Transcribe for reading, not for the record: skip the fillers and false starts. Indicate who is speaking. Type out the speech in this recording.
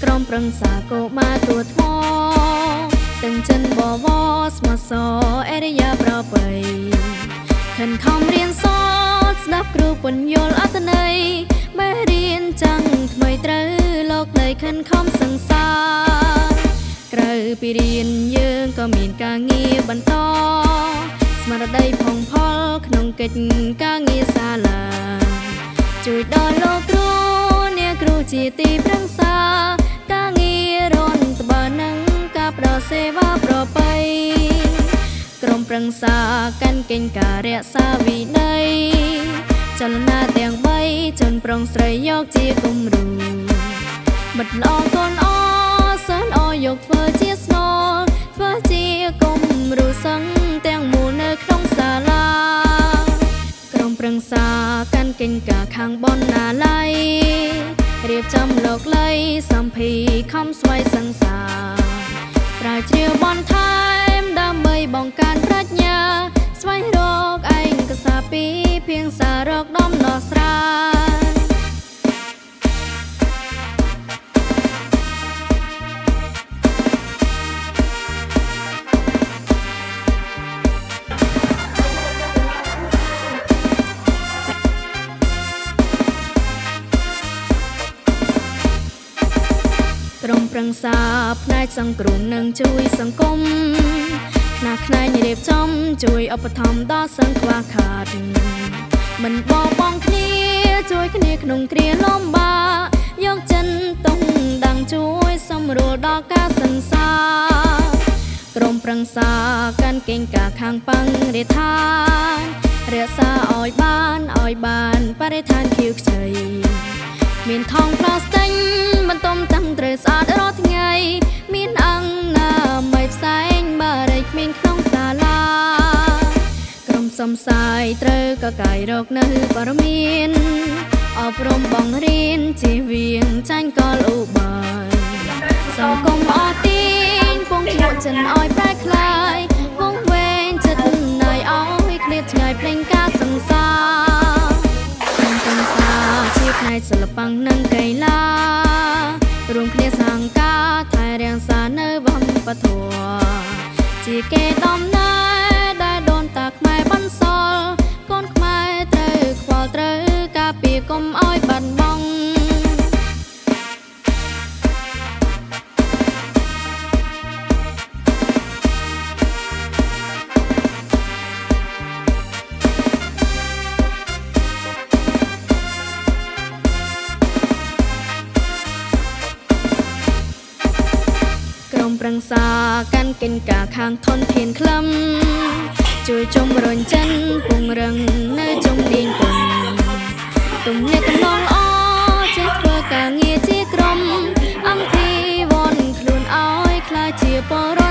Speaker 1: ក្រុមប្រឹក្សាកោមកទួថ្មទាំងចិនបវស្មសអរិយាប្របីខិនខំរៀនសូត្រស្ដាប់គ្រូពន្យល់អត្ថន័យមេរៀនចាំងថ្មីត្រូវលោកនៃខិនខំសង្សារក្រៅពីរៀនយើងក៏មានការងារបន្តស្មារតីផងផលក្នុងកិច្ចការងារសាលាជួយដល់លោកគ្រូអ្នកគ្រូជាទីប្រឹក្សាការងាររនត្បាល់នឹងការផ្ដល់សេវាប្រពៃក្រុមប្រឹក្សាកាន់កិច្ចការរក្សាវិន័យចលនាទាំង3ជនប្រុងស្រីយកជាគំរូមិត្តល្អកូនអសិនអយកធ្វើជាស្នូលធ្វើជាគំរូសឹងទាំងមូលនៅក្នុងសាលាក្រុមប្រឹក្សាកាន់កិច្ចការខាងបណ្ណាល័យរៀបចំលោកល័យសម្ភារខំស្វ័យសង្សារប្រាជ្ញាបន្ថែមដើម្បីបង្កើនប្រាជ្ញាស្វែងរកឯកសារពីភាសារកដំណោះស្រាយក្រុមប្រឹក្សាផ្នែកសង្គ្រោះនិងជួយសង្គមផ្នែករៀបចំជួយឧបត្ថម្ភដល់សិស្សខ្វះខាតមិនបោះបង់គ្នាជួយគ្នាក្នុងគ្រាលំបាកយកចិនតុងដាំងជួយសម្រួលដល់ការសិក្សាក្រុមប្រឹក្សាកាន់កិច្ចការខាងបញ្ញរិដ្ឋានរក្សាឲ្យបានបរិស្ថានខៀវខ្ចីមានថង់ប្លាស្ទិកបន្ទំតាំងត្រូវស្អាតរាល់ថ្ងៃមានអង្គណាមិនផ្សែងបារីក្មេងក្នុងសាលាក្រុមសំសាយត្រូវកកាយរកនៅព័ត៌មានអប់រំបង្រៀនជៀសវាងចាញ់កលឧបាយសង្គមអត់ទាញពងពួកចិនឲ្យប្រែក្លាយវងវែងចិត្តណាយឲ្យឃ្លាតឆ្ងាយភ្លេងការសង្សារជាផ្នែកសិល្បៈនិងកីឡារួមគ្នាសាងការថែរក្សានៅវប្បធម៌ជាកេរដំណែលដែលដូនតាខ្មែរបន្សល់កូនខ្មែរត្រូវខ្វល់ត្រូវការពារកុំឲ្យបាត់បង់ប្រឹក្សាកាន់កិច្ចការខាងធនធានខ្លឹមជួយជំរុញចិនពង្រឹងនៅជំនាញគុណទំនាក់ទំនងល្អចេះធ្វើការងារជាក្រុមអង្គភិវឌ្ឍខ្លួនឲ្យក្លាយជាពលរដ្ឋ